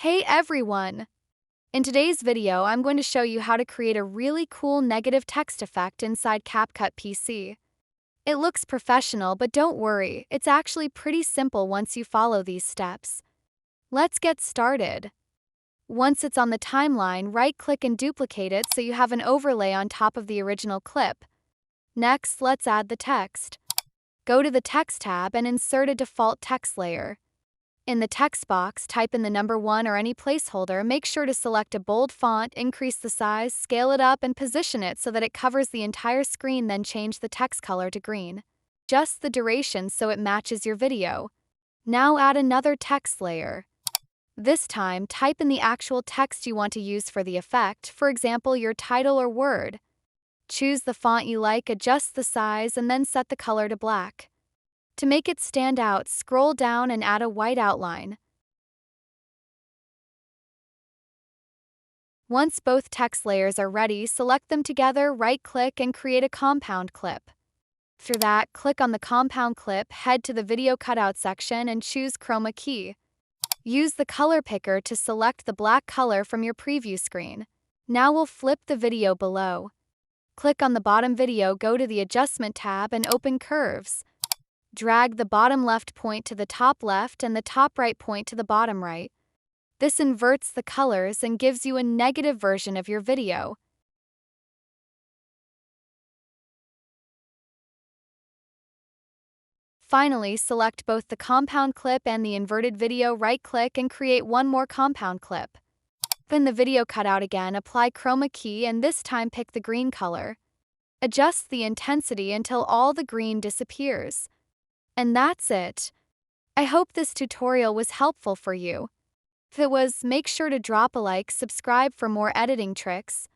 Hey everyone! In today's video, I'm going to show you how to create a really cool negative text effect inside CapCut PC. It looks professional, but don't worry, it's actually pretty simple once you follow these steps. Let's get started. Once it's on the timeline, right-click and duplicate it so you have an overlay on top of the original clip. Next, let's add the text. Go to the Text tab and insert a default text layer. In the text box, type in the number 1 or any placeholder. Make sure to select a bold font, increase the size, scale it up, and position it so that it covers the entire screen, then change the text color to green. Adjust the duration so it matches your video. Now add another text layer. This time, type in the actual text you want to use for the effect, for example, your title or word. Choose the font you like, adjust the size, and then set the color to black. To make it stand out, scroll down and add a white outline. Once both text layers are ready, select them together, right-click, and create a compound clip. After that, click on the compound clip, head to the video cutout section, and choose Chroma key. Use the color picker to select the black color from your preview screen. Now we'll flip the video below. Click on the bottom video, go to the Adjustment tab, and open Curves. Drag the bottom left point to the top left and the top right point to the bottom right. This inverts the colors and gives you a negative version of your video. Finally, select both the compound clip and the inverted video, right-click, and create one more compound clip. Open the video cutout again, apply Chroma key, and this time pick the green color. Adjust the intensity until all the green disappears. And that's it. I hope this tutorial was helpful for you. If it was, make sure to drop a like, subscribe for more editing tricks,